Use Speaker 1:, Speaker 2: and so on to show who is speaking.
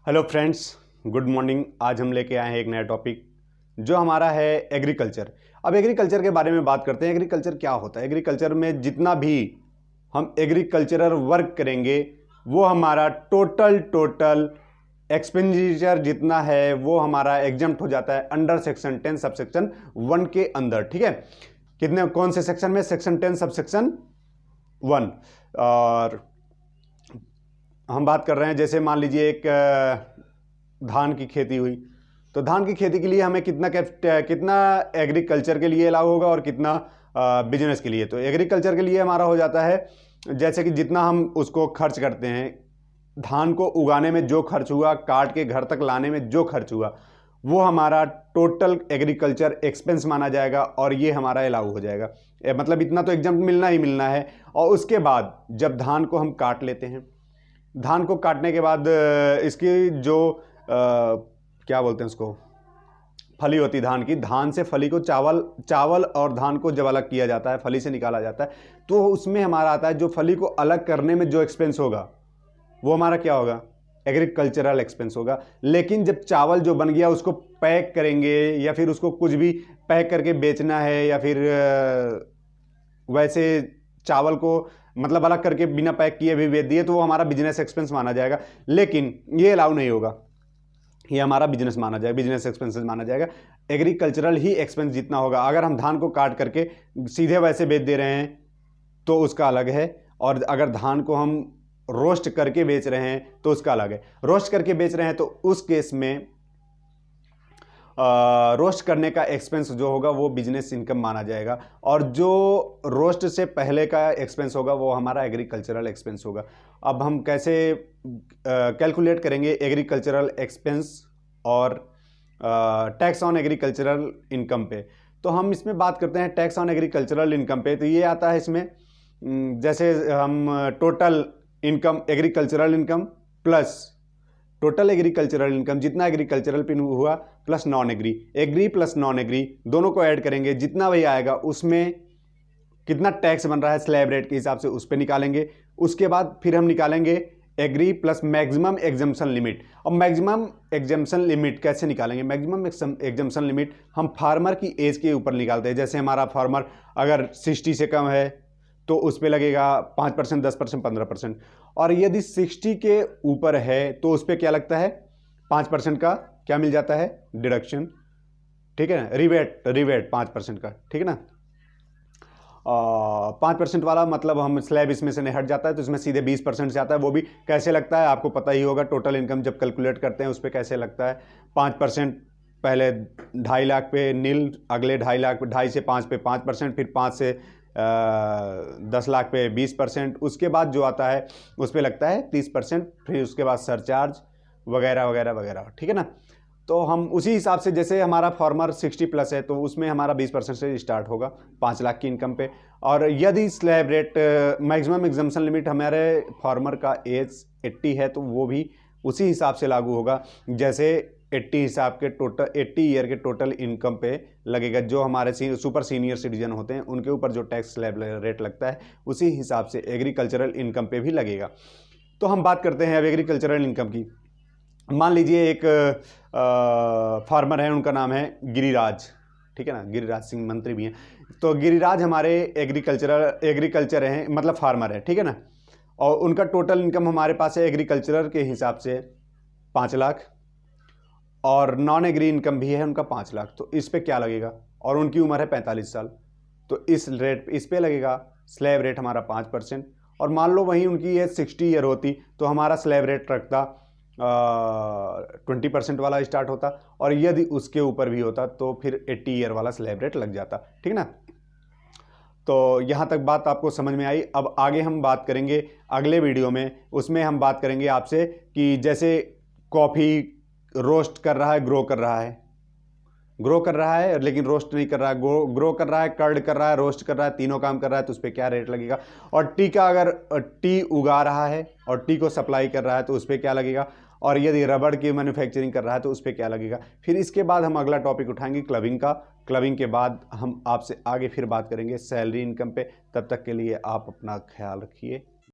Speaker 1: Hello friends, good morning. आज हम लेके आए हैं एक नया टॉपिक जो हमारा है एग्रीकल्चर। अब एग्रीकल्चर के बारे में बात करते हैं। एग्रीकल्चर क्या होता है? एग्रीकल्चर में जितना भी हम एग्रीकल्चरल वर्क करेंगे वो हमारा टोटल एक्सपेंडिचर जितना है वो हमारा एग्जम्प्ट हो जाता है अंडर सेक्शन 10 सबसेक्शन 1 के अंदर। ठीक है, कितने कौन से सेक्शन में? Section 10 subsection 1। और हम बात कर रहे हैं, जैसे मान लीजिए एक धान की खेती हुई, तो धान की खेती के लिए हमें कितना एग्रीकल्चर के लिए अलाउ होगा और कितना बिजनेस के लिए। तो एग्रीकल्चर के लिए हमारा हो जाता है, जैसे कि जितना हम उसको खर्च करते हैं, धान को उगाने में जो खर्च हुआ, काट के घर तक लाने में जो खर्च हुआ, वो हमारा टोटल एग्रीकल्चर एक्सपेंस माना जाएगा और ये हमारा अलाउ हो जाएगा। मतलब इतना तो एग्जम्प्ट मिलना ही मिलना है। और उसके बाद जब धान को हम काट लेते हैं, धान को काटने के बाद इसकी जो क्या बोलते हैं उसको, फली होती धान की, धान से फली को चावल और धान को जब अलग किया जाता है, फली से निकाला जाता है, तो उसमें हमारा आता है जो फली को अलग करने में जो एक्सपेंस होगा वो हमारा क्या होगा? एग्रीकल्चरल एक्सपेंस होगा। लेकिन जब चावल जो बन गया उसको पैक करेंगे या फिर उसको कुछ भी पैक करके बेचना है या फिर वैसे चावल को मतलब अलग करके बिना पैक किए भी बेच दिए, तो वो हमारा बिजनेस एक्सपेंस माना जाएगा। लेकिन ये अलाउ नहीं होगा, ये हमारा बिजनेस माना जाएगा, बिजनेस एक्सपेंसेस माना जाएगा। एग्रीकल्चरल ही एक्सपेंस जितना होगा, अगर हम धान को काट करके सीधे वैसे बेच दे रहे हैं तो उसका अलग है, और अगर धान को हम रोस्ट करके बेच रहे हैं तो उसका अलग है। रोस्ट करके बेच रहे हैं तो उस केस में रोस्ट करने का एक्सपेंस जो होगा वो बिजनेस इनकम माना जाएगा, और जो रोस्ट से पहले का एक्सपेंस होगा वो हमारा एग्रीकल्चरल एक्सपेंस होगा। अब हम कैसे कैलकुलेट करेंगे एग्रीकल्चरल एक्सपेंस और टैक्स ऑन एग्रीकल्चरल इनकम पे? तो हम इसमें बात करते हैं टैक्स ऑन एग्रीकल्चरल इनकम पे। तो ये आता है इसमें, जैसे हम total income, agricultural income plus total agricultural income, जितना एग्रीकल्चरल पिन हुआ plus non agri, agri plus non agri दोनों को ऐड करेंगे, जितना वही आएगा उसमें कितना टैक्स बन रहा है स्लैब रेट के हिसाब से उस पर निकालेंगे। उसके बाद फिर हम निकालेंगे agri plus maximum exemption limit. और मैक्सिमम एग्जम्पशन लिमिट कैसे निकालेंगे? मैक्सिमम एग्जम्पशन लिमिट हम फार्मर की एज के ऊपर निकालते हैं। जैसे हमारा फार्मर अगर 60 से कम है तो उस पर लगेगा 5%, 10%, 15%, और यदि 60 के ऊपर है तो उस पर क्या लगता है? 5% का क्या मिल जाता है? डिडक्शन। ठीक है ना, रिवेट 5% का। ठीक है ना, 5% वाला मतलब हम स्लैब इसमें से नहीं हट जाता है तो इसमें सीधे 20% से आता है। वो भी कैसे लगता है आपको पता ही होगा, टोटल इनकम जब कैलकुलेट करते हैं उस पर कैसे लगता है। 5% पहले 2.5 लाख पे नील, अगले 2.5 लाख, 2.5 से 5 पे 5%, फिर 5 से 10 लाख पे 20%, उसके बाद जो आता है उस पर लगता है 30%, फिर उसके बाद सरचार्ज वगैरह वगैरह वगैरह। ठीक है ना, तो हम उसी हिसाब से, जैसे हमारा फार्मर 60 प्लस है तो उसमें हमारा 20% से स्टार्ट होगा 5 लाख की इनकम पे। और यदि slab rate, maximum exemption limit हमारे फार्मर का एज 80 है तो वो भी उसी हिसाब से लागू होगा, जैसे 80 हिसाब के टोटल 80 ईयर के टोटल इनकम पे लगेगा। जो हमारे सुपर सीनियर सिटीजन होते हैं उनके ऊपर जो टैक्स स्लैब रेट लगता है उसी हिसाब से एग्रीकल्चरल इनकम पे भी लगेगा। तो हम बात करते हैं अब एग्रीकल्चरल इनकम की। मान लीजिए एक फार्मर है, उनका नाम है गिरिराज। ठीक है ना, गिरिराज सिंह मंत्री भी हैं। तो गिरिराज हमारे एग्रीकल्चर हैं, मतलब फार्मर है। ठीक है ना, और उनका टोटल इनकम हमारे पास है एग्रीकल्चरल के हिसाब से 5 लाख, और नॉन एग्री इनकम भी है उनका 5 लाख। तो इस पे क्या लगेगा? और उनकी उम्र है 45 साल, तो इस पे लगेगा स्लैब रेट हमारा 5%। और मान लो वहीं उनकी एज 60 ईयर होती तो हमारा स्लैब रेट रखता 20% वाला स्टार्ट होता, और यदि उसके ऊपर भी होता तो फिर 80 ईयर वाला स्लैब रेट लग जाता। ठीक ना, तो यहाँ तक बात आपको समझ में आई। अब आगे हम बात करेंगे अगले वीडियो में, उसमें हम बात करेंगे आपसे कि जैसे कॉफ़ी रोस्ट कर रहा है, ग्रो कर रहा है लेकिन रोस्ट नहीं कर रहा है, ग्रो कर रहा है, कर्ड कर रहा है, रोस्ट कर रहा है, तीनों काम कर रहा है, तो उस पर क्या रेट लगेगा? और टी का, अगर टी उगा रहा है और टी को सप्लाई कर रहा है तो उस पर क्या लगेगा? और यदि रबड़ की मैन्युफैक्चरिंग कर रहा है तो उस पर क्या लगेगा? फिर इसके बाद हम अगला टॉपिक उठाएंगे क्लबिंग का। क्लबिंग के बाद हम आपसे आगे फिर बात करेंगे सैलरी इनकम पे। तब तक के लिए आप अपना ख्याल रखिए।